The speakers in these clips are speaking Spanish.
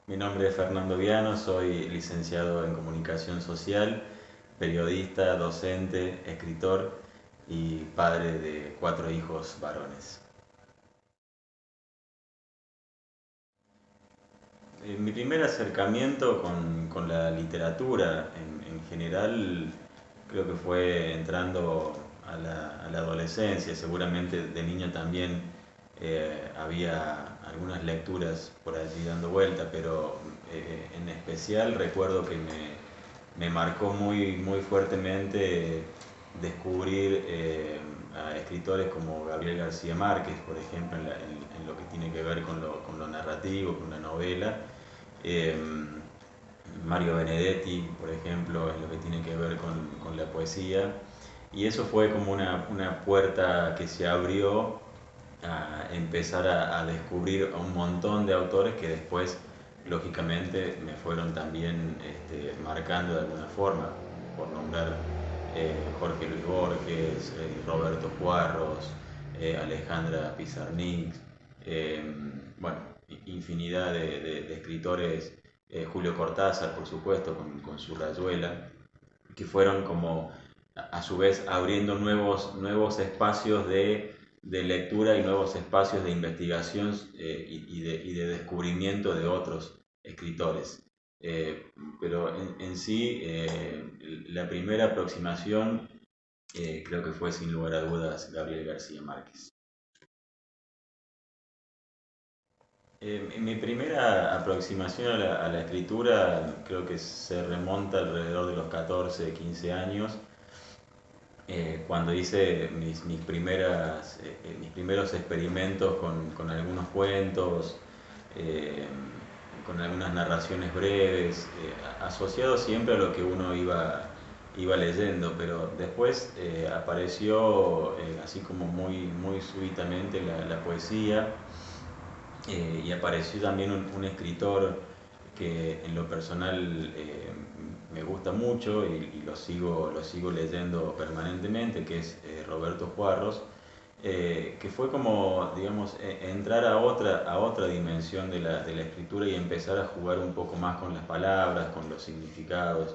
Mi nombre es Fernando Viano, soy licenciado en Comunicación Social, periodista, docente, escritor y padre de 4 hijos varones. Mi primer acercamiento con la literatura en general creo que fue entrando a la adolescencia. Seguramente de niño también había algunas lecturas por allí dando vuelta, pero en especial recuerdo que me marcó muy fuertemente descubrir a escritores como Gabriel García Márquez, por ejemplo, en lo que tiene que ver con lo narrativo, con la novela. eh, Mario Benedetti, por ejemplo, en lo que tiene que ver con la poesía. Y eso fue como una puerta que se abrió a empezar a descubrir a un montón de autores que después, lógicamente, me fueron también marcando de alguna forma, por nombrar Jorge Luis Borges, Roberto Juarros, Alejandra Pizarnik, eh, bueno, infinidad de escritores, Julio Cortázar, por supuesto, con su Rayuela, que fueron como a su vez abriendo nuevos espacios de lectura y nuevos espacios de investigación y de descubrimiento de otros escritores. Pero en sí, la primera aproximación creo que fue sin lugar a dudas Gabriel García Márquez. Mi primera aproximación a la escritura creo que se remonta alrededor de los 14, 15 años, cuando hice mis primeros experimentos con algunos cuentos, eh, con algunas narraciones breves, asociados siempre a lo que uno iba leyendo, pero después apareció así como muy súbitamente la poesía, y apareció también un escritor que en lo personal me gusta mucho y lo sigo leyendo permanentemente, que es Roberto Juarros, que fue como, digamos, entrar a otra dimensión de la escritura y empezar a jugar un poco más con las palabras, con los significados,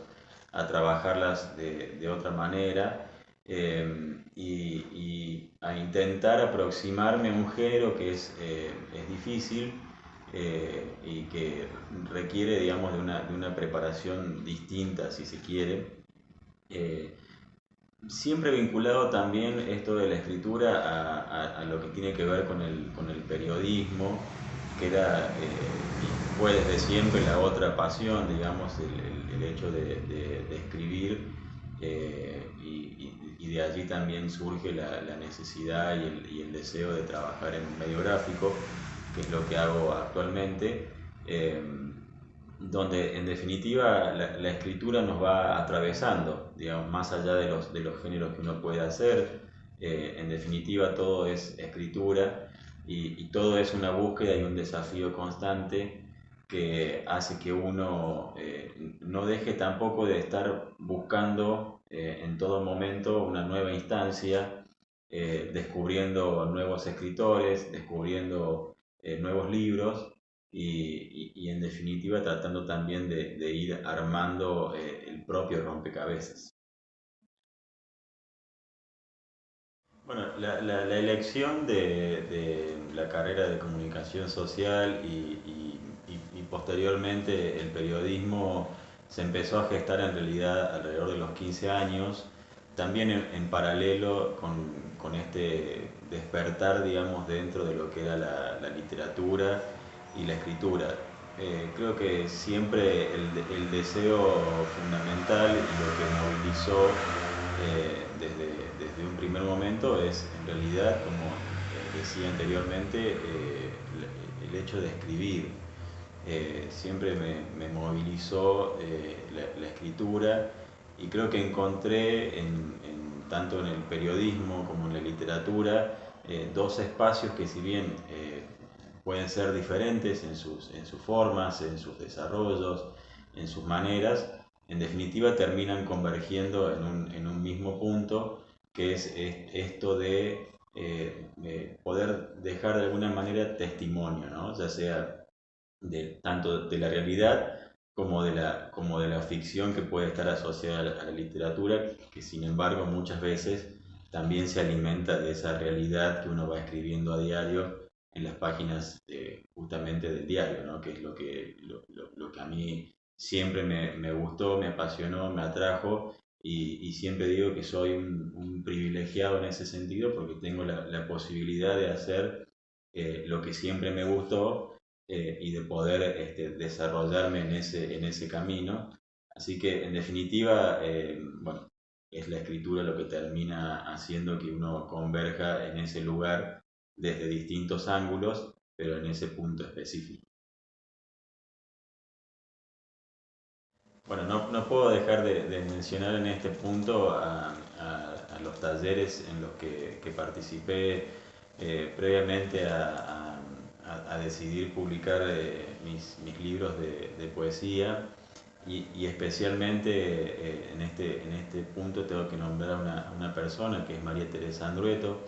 a trabajarlas de otra manera, y a intentar aproximarme a un género que es difícil, y que requiere, digamos, de una preparación distinta, si se quiere. Eh, Siempre vinculado también esto de la escritura a lo que tiene que ver con el periodismo, que era y fue desde siempre la otra pasión, digamos, el hecho de escribir, y de allí también surge la necesidad y el deseo de trabajar en un medio gráfico, que es lo que hago actualmente. eh, Donde en definitiva la escritura nos va atravesando, digamos, más allá de los géneros que uno puede hacer. En definitiva todo es escritura y todo es una búsqueda y un desafío constante que hace que uno no deje tampoco de estar buscando en todo momento una nueva instancia, descubriendo nuevos escritores, descubriendo nuevos libros y en definitiva tratando también de ir armando el propio rompecabezas. Bueno, la elección de la carrera de comunicación social y posteriormente el periodismo se empezó a gestar en realidad alrededor de los 15 años, también en paralelo con este despertar, digamos, dentro de lo que era la literatura y la escritura. Creo que siempre el deseo fundamental y lo que movilizó desde un primer momento es en realidad, como decía anteriormente, el hecho de escribir. Siempre me movilizó la escritura y creo que encontré tanto en el periodismo como en la literatura dos espacios que, si bien pueden ser diferentes en sus formas, en sus desarrollos, en sus maneras, en definitiva terminan convergiendo en un mismo punto, que es esto de poder dejar de alguna manera testimonio, ¿no? Ya sea tanto de la realidad como de la ficción que puede estar asociada a la literatura, que sin embargo muchas veces también se alimenta de esa realidad que uno va escribiendo a diario en las páginas justamente del diario, ¿no? Que es lo que a mí siempre me gustó, me apasionó, me atrajo y siempre digo que soy un privilegiado en ese sentido porque tengo la posibilidad de hacer lo que siempre me gustó y de poder desarrollarme en ese camino. Así que en definitiva, bueno, es la escritura lo que termina haciendo que uno converja en ese lugar desde distintos ángulos, pero en ese punto específico. Bueno, no puedo dejar de mencionar en este punto a los talleres en los que participé previamente a decidir publicar mis libros de poesía y especialmente en este punto tengo que nombrar a una persona que es María Teresa Andrueto,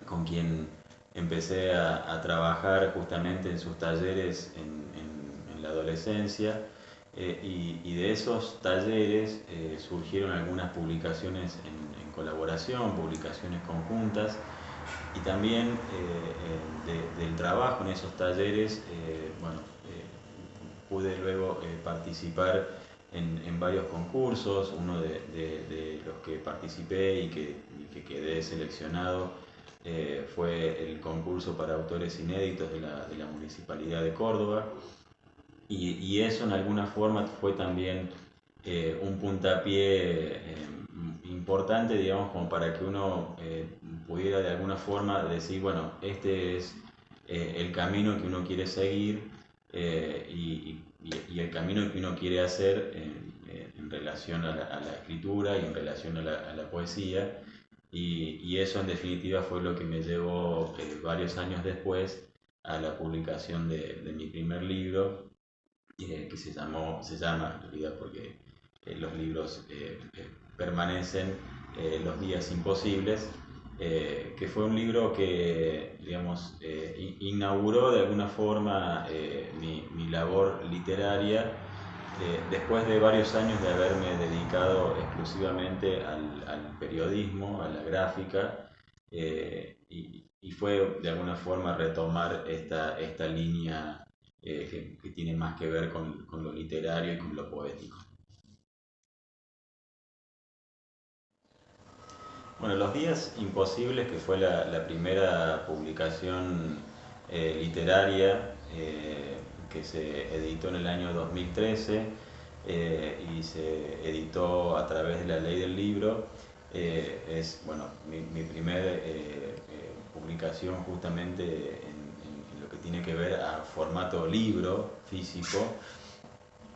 con quien empecé a trabajar justamente en sus talleres en la adolescencia y de esos talleres surgieron algunas publicaciones en colaboración, publicaciones conjuntas y también del trabajo en esos talleres, bueno, pude luego participar en varios concursos, uno de los que participé y que quedé seleccionado fue el concurso para autores inéditos de la Municipalidad de Córdoba y eso en alguna forma fue también un puntapié importante, digamos, como para que uno pudiera de alguna forma decir, bueno, este es el camino que uno quiere seguir y el camino que uno quiere hacer en relación a la escritura y en relación a la poesía. Y eso en definitiva fue lo que me llevó varios años después a la publicación de mi primer libro, que se llama en realidad porque los libros permanecen, Los días imposibles, que fue un libro que, digamos, inauguró de alguna forma mi labor literaria después de varios años de haberme dedicado exclusivamente al periodismo, a la gráfica, y fue de alguna forma retomar esta línea que tiene más que ver con lo literario y con lo poético. Bueno, Los días imposibles, que fue la primera publicación literaria que se editó en el año 2013 y se editó a través de la Ley del Libro, es bueno, mi primer publicación justamente en lo que tiene que ver a formato libro físico,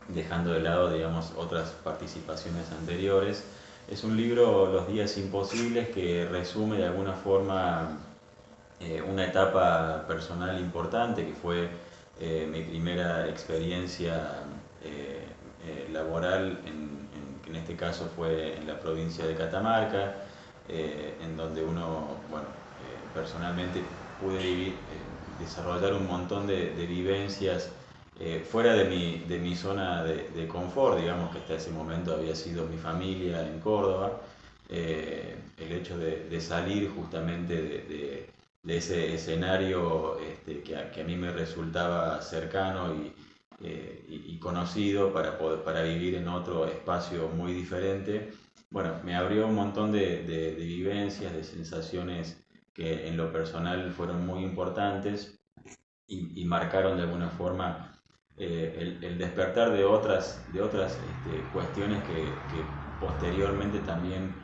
dejando de lado, digamos, otras participaciones anteriores. Es un libro, Los días imposibles, que resume de alguna forma una etapa personal importante, que fue mi primera experiencia laboral, que en este caso fue en la provincia de Catamarca, en donde uno, bueno, personalmente pude vivir, desarrollar un montón de vivencias fuera de mi zona confort, digamos que hasta ese momento había sido mi familia en Córdoba, el hecho de salir justamente de ese escenario que a mí me resultaba cercano y conocido para vivir en otro espacio muy diferente, bueno, me abrió un montón de vivencias, de sensaciones que en lo personal fueron muy importantes y marcaron de alguna forma el despertar de otras cuestiones que posteriormente también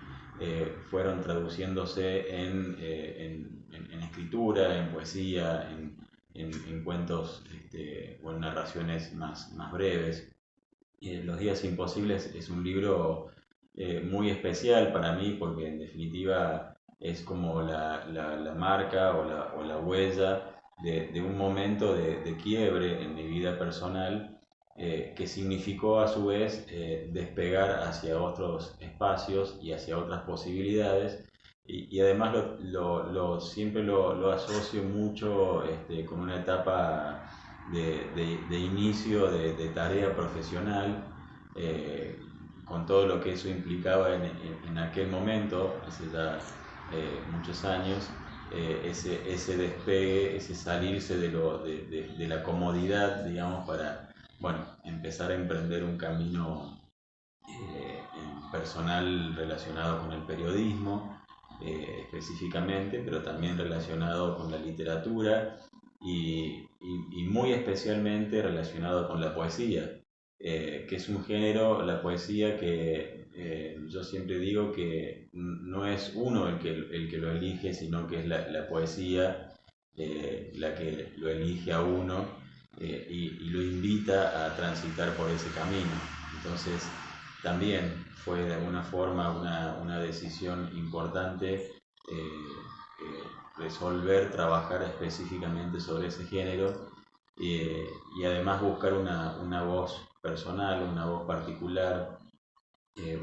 fueron traduciéndose en escritura, en poesía, en cuentos o en narraciones más breves. Los días imposibles es un libro muy especial para mí porque en definitiva es como la marca o la huella de un momento de quiebre en mi vida personal que significó a su vez despegar hacia otros espacios y hacia otras posibilidades y además siempre lo asocio mucho con una etapa de inicio de tarea profesional, con todo lo que eso implicaba en aquel momento, hace ya muchos años, ese despegue, ese salirse de la comodidad, digamos, para, bueno, empezar a emprender un camino personal relacionado con el periodismo, específicamente, pero también relacionado con la literatura y muy especialmente relacionado con la poesía, que es un género, la poesía, que yo siempre digo que no es uno el que lo elige, sino que es la poesía la que lo elige a uno y lo invita a transitar por ese camino. Entonces, también fue de alguna forma una decisión importante resolver trabajar específicamente sobre ese género y además buscar una voz personal, una voz particular,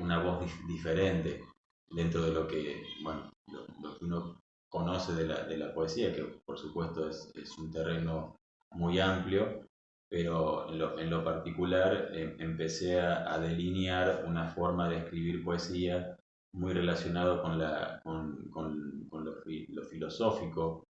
una voz diferente dentro de lo que, bueno, lo que uno conoce de la poesía, que por supuesto es un terreno muy amplio, pero en lo particular empecé a delinear una forma de escribir poesía muy relacionado con lo filosófico,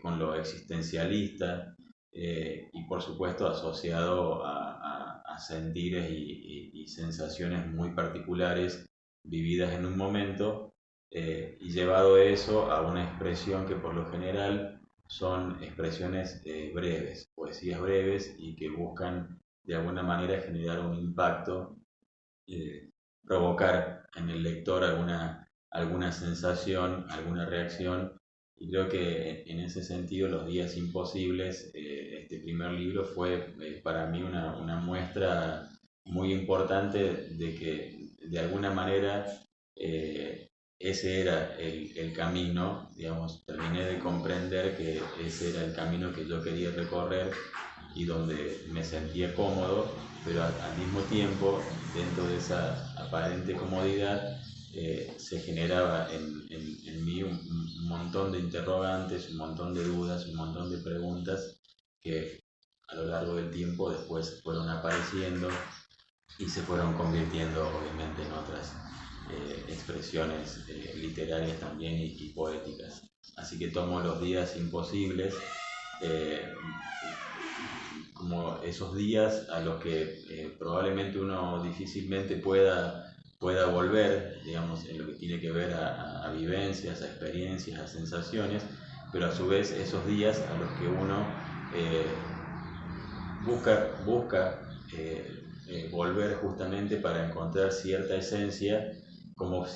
con lo existencialista, y por supuesto asociado a sentires y sensaciones muy particulares vividas en un momento, y llevado eso a una expresión que por lo general son expresiones breves, poesías breves y que buscan de alguna manera generar un impacto, eh, provocar en el lector alguna sensación, alguna reacción. Y creo que en ese sentido Los días imposibles, este primer libro, fue para mí una muestra muy importante de que de alguna manera ese era el camino, digamos, terminé de comprender que ese era el camino que yo quería recorrer y donde me sentía cómodo, pero al mismo tiempo, dentro de esa aparente comodidad, se generaba en mí un montón de interrogantes, un montón de dudas, un montón de preguntas que a lo largo del tiempo después fueron apareciendo y se fueron convirtiendo obviamente en otras expresiones literarias también y poéticas. Así que tomo Los días imposibles eh, como esos días a los que probablemente uno difícilmente pueda volver, digamos, en lo que tiene que ver a vivencias, a experiencias, a sensaciones, pero a su vez esos días a los que uno eh, busca volver justamente para encontrar cierta esencia como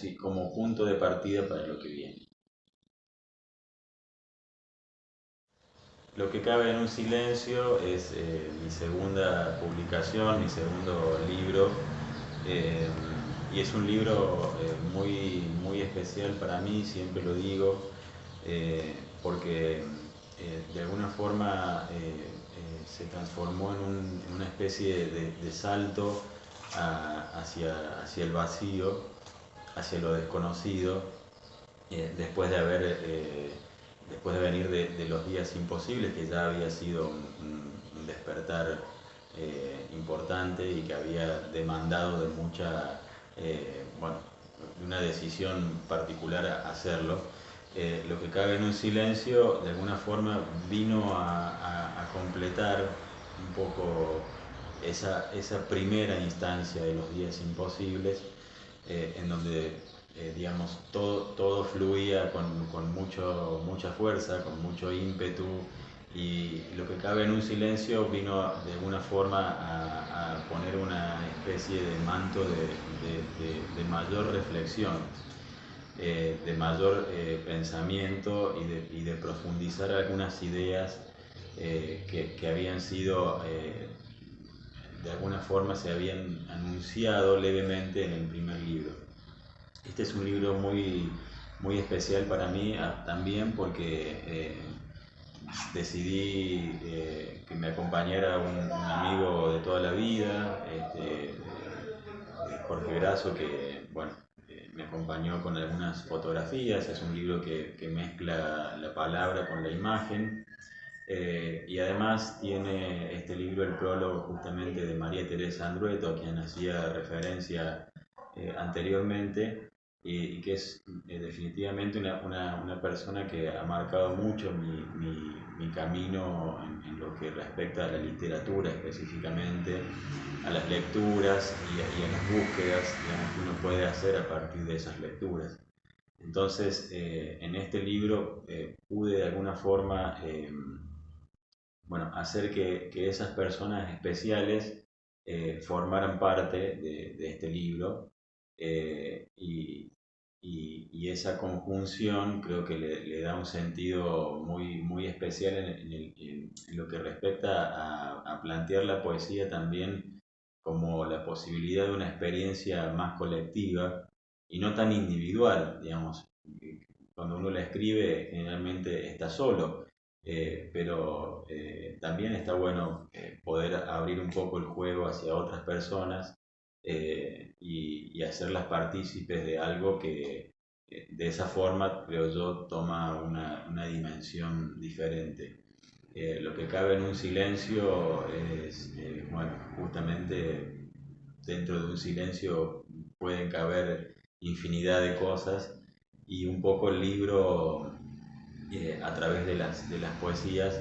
punto de partida para lo que viene. Lo que cabe en un silencio es mi segunda publicación, mi segundo libro, eh, y es un libro muy especial para mí, siempre lo digo, porque de alguna forma se transformó en una especie de salto hacia el vacío, hacia lo desconocido, después de venir de Los días imposibles, que ya había sido un despertar importante y que había demandado de bueno, de una decisión particular a hacerlo. Lo que cabe en un silencio, de alguna forma, vino a completar un poco esa primera instancia de Los días imposibles, en donde digamos, todo fluía mucha fuerza, con mucho ímpetu, y lo que cabe en un silencio vino de alguna forma a poner una especie de manto de mayor reflexión, de mayor pensamiento y de profundizar algunas ideas que habían sido, de alguna forma se habían anunciado levemente en el primer libro. Este es un libro muy especial para mí también porque decidí que me acompañara un amigo de toda la vida, Jorge Grasso, que bueno, me acompañó con algunas fotografías. Es un libro que mezcla la palabra con la imagen, Y además tiene este libro el prólogo justamente de María Teresa Andrueto, a quien hacía referencia anteriormente, y que es definitivamente una persona que ha marcado mucho mi camino en lo que respecta a la literatura específicamente, a las lecturas y a las búsquedas, digamos, que uno puede hacer a partir de esas lecturas. Entonces, en este libro pude de alguna forma bueno, hacer que esas personas especiales formaran parte de este libro, y esa conjunción creo que le da un sentido muy especial en lo que respecta a plantear la poesía también como la posibilidad de una experiencia más colectiva y no tan individual, digamos. Cuando uno la escribe generalmente está solo, pero también está bueno poder abrir un poco el juego hacia otras personas, y hacerlas partícipes de algo que de esa forma, creo yo, toma una dimensión diferente. Lo que cabe en un silencio es, bueno, justamente dentro de un silencio pueden caber infinidad de cosas, y un poco el libro, a través de las poesías,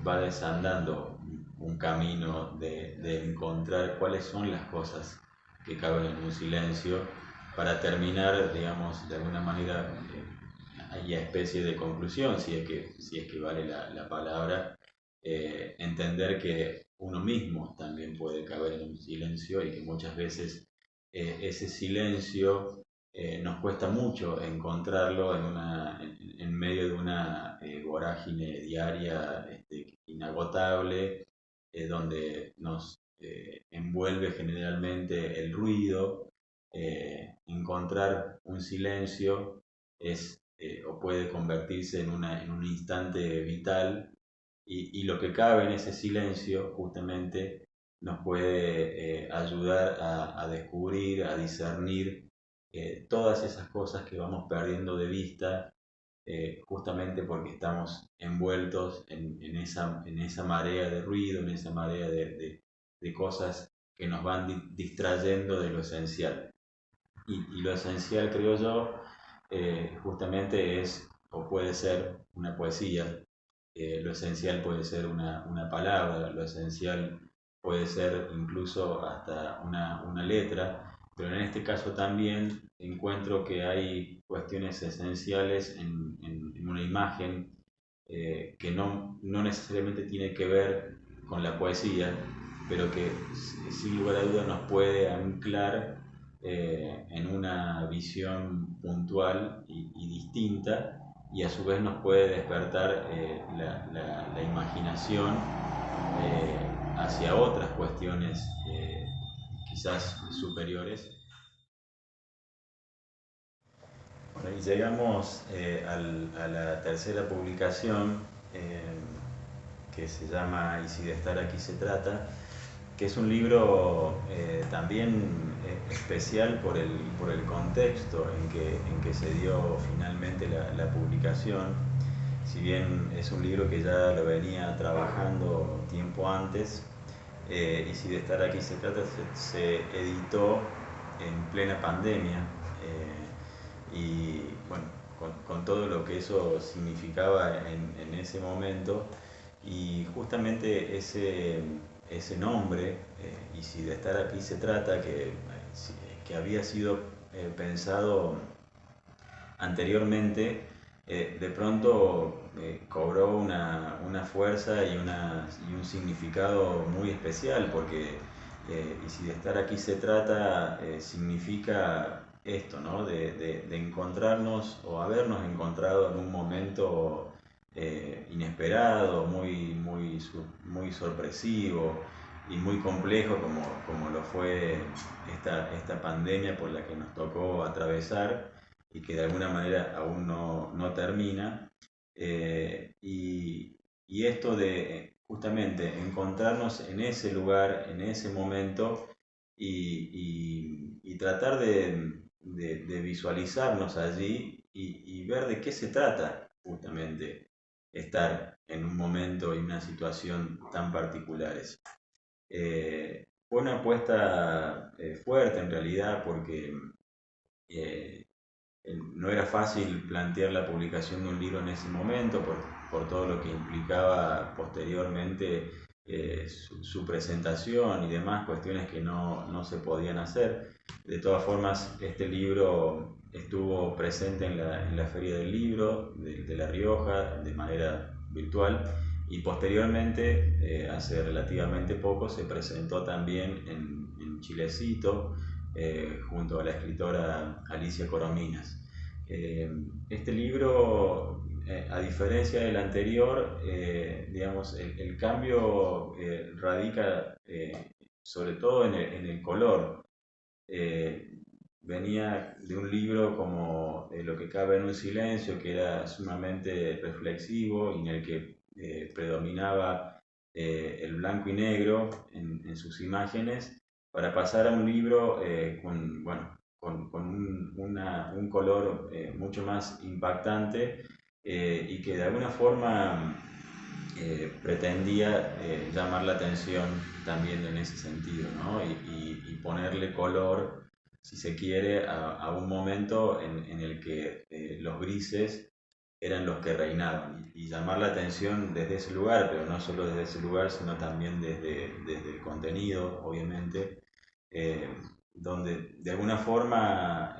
va desandando un camino de encontrar cuáles son las cosas que caben en un silencio para terminar, digamos, de alguna manera, y a especie de conclusión, si es que vale la palabra, entender que uno mismo también puede caber en un silencio y que muchas veces ese silencio nos cuesta mucho encontrarlo en medio de una vorágine diaria inagotable, donde nos envuelve generalmente el ruido. Encontrar un silencio es, o puede convertirse en un instante vital, y lo que cabe en ese silencio justamente nos puede ayudar a descubrir, a discernir todas esas cosas que vamos perdiendo de vista, justamente porque estamos envueltos en esa marea de ruido, en esa marea de cosas que nos van distrayendo de lo esencial. Y lo esencial, creo yo, justamente es o puede ser una poesía. Lo esencial puede ser una palabra, lo esencial puede ser incluso hasta una letra, pero en este caso también encuentro que hay cuestiones esenciales en una imagen, que no necesariamente tiene que ver con la poesía, pero que sin lugar a dudas nos puede anclar en una visión puntual y distinta, y a su vez nos puede despertar la imaginación hacia otras cuestiones quizás superiores. Bueno, y llegamos a la tercera publicación, que se llama "Y si de estar aquí se trata", que es un libro también especial por el contexto en que se dio finalmente la publicación. Si bien es un libro que ya lo venía trabajando tiempo antes, "Y si de estar aquí se trata", se editó en plena pandemia, y bueno, con todo lo que eso significaba en ese momento, y justamente ese nombre, "Y si de estar aquí se trata", que había sido pensado anteriormente, de pronto cobró una fuerza y un significado muy especial, porque "Y si de estar aquí se trata", significa esto, ¿no? De encontrarnos o habernos encontrado en un momento inesperado, muy sorpresivo y muy complejo, como lo fue esta pandemia por la que nos tocó atravesar y que de alguna manera aún no termina. Y esto de justamente encontrarnos en ese lugar, en ese momento, y tratar de visualizarnos allí y ver de qué se trata justamente estar en un momento y una situación tan particulares. Fue una apuesta fuerte en realidad porque eh, no era fácil plantear la publicación de un libro en ese momento por todo lo que implicaba posteriormente su presentación y demás cuestiones que no se podían hacer. De todas formas, este libro estuvo presente en la Feria del Libro de La Rioja de manera virtual y posteriormente, hace relativamente poco, se presentó también en Chilecito junto a la escritora Alicia Corominas. Este libro, a diferencia del anterior, digamos, el cambio radica sobre todo en el color. Eh, Venía de un libro como Lo que cabe en un silencio, que era sumamente reflexivo y en el que predominaba el blanco y negro en sus imágenes, para pasar a un libro con, bueno, con un color mucho más impactante y que de alguna forma pretendía llamar la atención también en ese sentido, ¿no? Y ponerle color, si se quiere, a un momento en el que los grises eran los que reinaban y llamar la atención desde ese lugar, pero no solo desde ese lugar, sino también desde el contenido, obviamente, eh, donde de alguna forma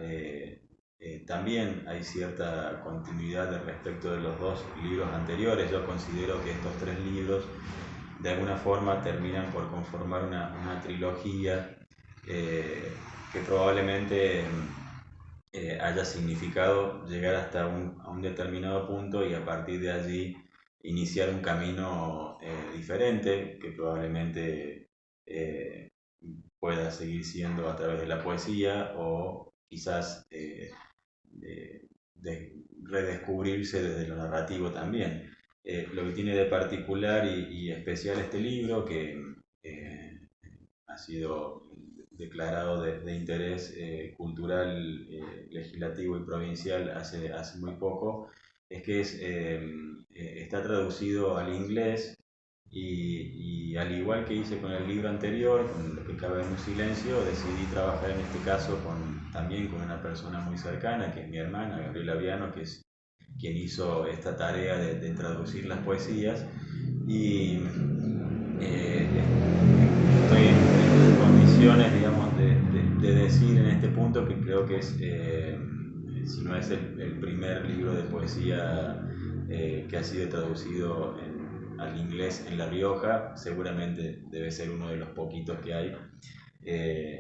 también hay cierta continuidad respecto de los dos libros anteriores. Yo considero que estos tres libros de alguna forma terminan por conformar una trilogía que probablemente haya significado llegar hasta a un determinado punto y a partir de allí iniciar un camino diferente que probablemente eh, pueda seguir siendo a través de la poesía o quizás redescubrirse desde lo narrativo también. Lo que tiene de particular y especial este libro, que eh, ha sido declarado de interés cultural, legislativo y provincial hace muy poco, es que está traducido al inglés y al igual que hice con el libro anterior, con Lo que cabe en un silencio, decidí trabajar en este caso también con una persona muy cercana, que es mi hermana, Gabriela Viano, que es quien hizo esta tarea de traducir las poesías. Y estoy en condiciones, digamos, de decir en este punto que creo que es, si no es el primer libro de poesía que ha sido traducido al inglés en La Rioja, seguramente debe ser uno de los poquitos que hay.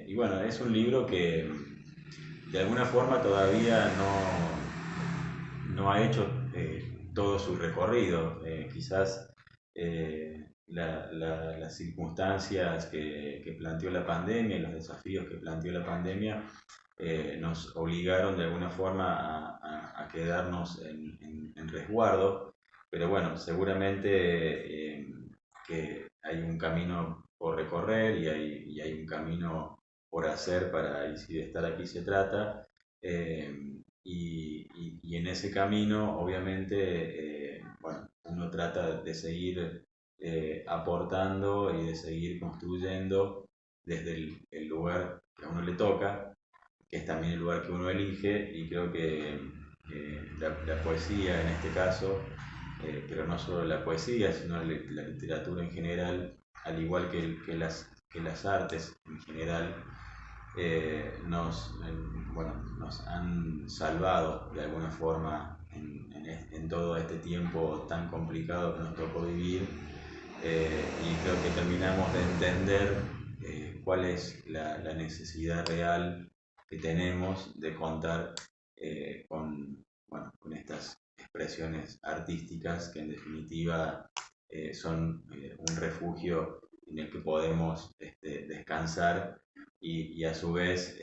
Y bueno, es un libro que de alguna forma todavía no ha hecho todo su recorrido. Quizás las circunstancias que planteó la pandemia y los desafíos que planteó la pandemia nos obligaron de alguna forma a quedarnos en resguardo, pero bueno, seguramente que hay un camino por recorrer y hay un camino por hacer para, y si de estar aquí se trata, y en ese camino obviamente, bueno, uno trata de seguir aportando y de seguir construyendo desde el lugar que a uno le toca, que es también el lugar que uno elige, y creo que la poesía en este caso, pero no solo la poesía, sino la literatura en general, al igual que las artes en general, bueno, nos han salvado de alguna forma en todo este tiempo tan complicado que nos tocó vivir, y creo que terminamos de entender cuál es la necesidad real que tenemos de contar bueno, con estas expresiones artísticas que en definitiva son un refugio en el que podemos descansar y a su vez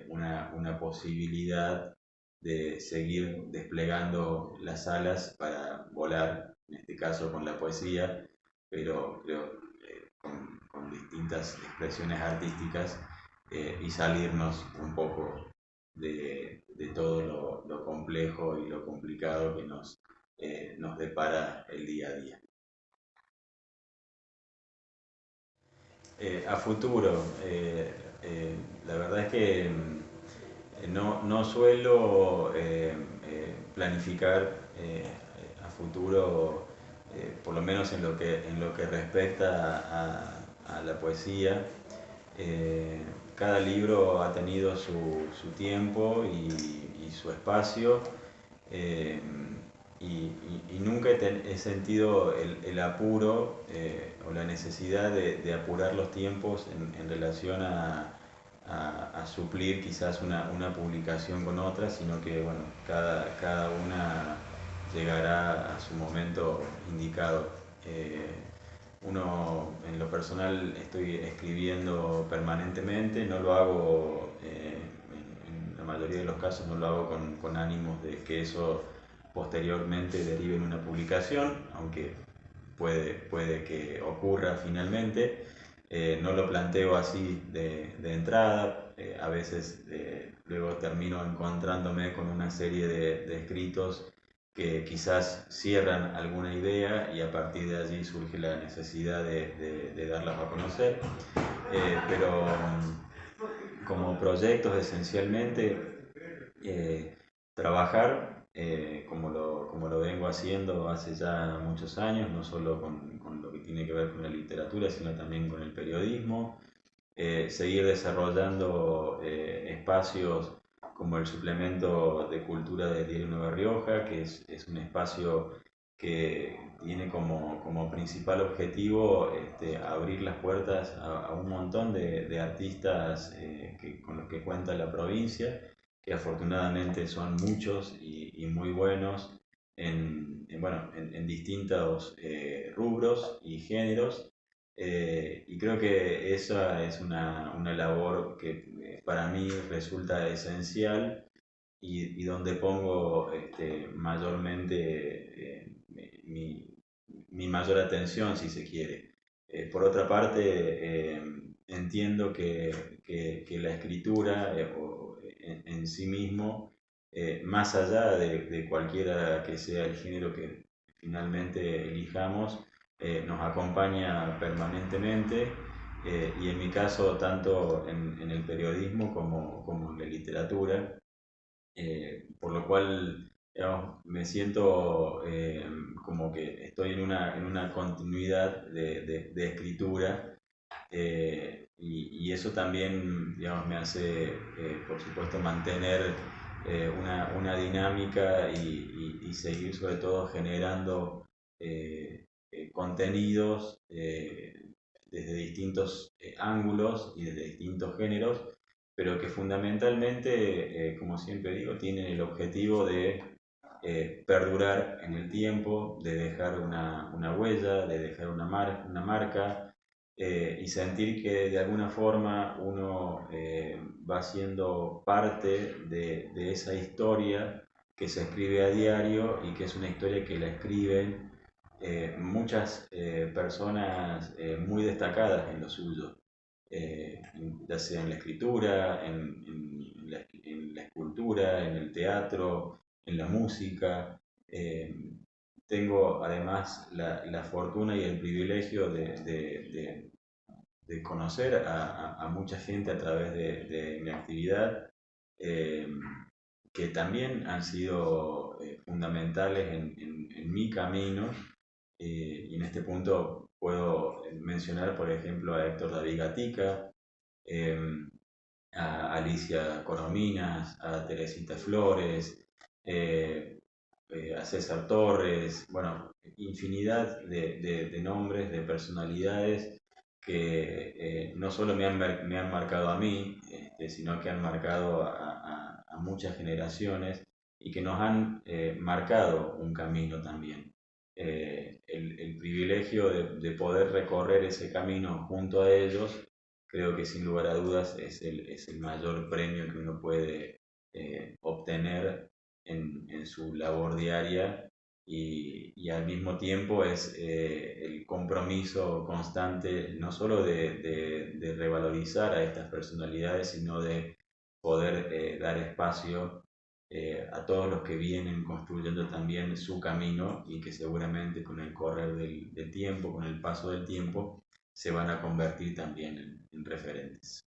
una posibilidad de seguir desplegando las alas para volar, en este caso con la poesía, pero creo con distintas expresiones artísticas y salirnos un poco de todo lo complejo y lo complicado que nos depara el día a día. A futuro, la verdad es que no suelo planificar a futuro, por lo menos en lo que respecta a la poesía. Eh, Cada libro ha tenido su tiempo y su espacio, eh, y nunca he sentido el apuro o la necesidad de apurar los tiempos en relación a suplir quizás una publicación con otra, sino que bueno, cada una llegará a su momento indicado. Uno, en lo personal, estoy escribiendo permanentemente, no lo hago, en la mayoría de los casos no lo hago con ánimos de que eso posteriormente derive en una publicación, aunque puede que ocurra finalmente. No lo planteo así de entrada. A veces luego termino encontrándome con una serie de escritos que quizás cierran alguna idea y a partir de allí surge la necesidad de darlas a conocer. Pero como proyectos esencialmente, trabajar como lo vengo haciendo hace ya muchos años, no solo con lo que tiene que ver con la literatura, sino también con el periodismo. Seguir desarrollando espacios como el suplemento de cultura del Diario Nueva Rioja, que es un espacio que tiene como principal objetivo abrir las puertas a un montón de artistas con los que cuenta la provincia, que afortunadamente son muchos y muy buenos en distintos rubros y géneros. Y creo que esa es una labor que para mí resulta esencial y donde pongo mayormente mi mayor atención, si se quiere. Por otra parte, entiendo que la escritura en sí mismo, más allá de cualquiera que sea el género que finalmente elijamos, nos acompaña permanentemente, y en mi caso tanto en el periodismo como en la literatura, por lo cual digamos, me siento como que estoy en una continuidad de escritura, y eso también digamos, me hace, por supuesto, mantener una dinámica y seguir sobre todo generando contenidos desde distintos ángulos y desde distintos géneros, pero que fundamentalmente, como siempre digo, tienen el objetivo de perdurar en el tiempo, de dejar una huella, de dejar una marca, y sentir que de alguna forma uno va siendo parte de esa historia que se escribe a diario y que es una historia que la escriben muchas personas muy destacadas en lo suyo, ya sea en la escritura, en la escultura, en el teatro, en la música. Tengo además la fortuna y el privilegio de conocer a mucha gente a través de mi actividad, eh, que también han sido fundamentales en mi camino. Y en este punto puedo mencionar, por ejemplo, a Héctor David Gatica, eh, a Alicia Corominas, a Teresita Flores, eh, a César Torres, bueno, infinidad de nombres, de personalidades que no solo me han marcado a mí, sino que han marcado a muchas generaciones y que nos han marcado un camino también. El privilegio de poder recorrer ese camino junto a ellos, creo que sin lugar a dudas es el mayor premio que uno puede obtener en su labor diaria, y al mismo tiempo es el compromiso constante no solo de revalorizar a estas personalidades, sino de poder dar espacio a todos los que vienen construyendo también su camino y que seguramente con el correr del tiempo, con el paso del tiempo, se van a convertir también en referentes.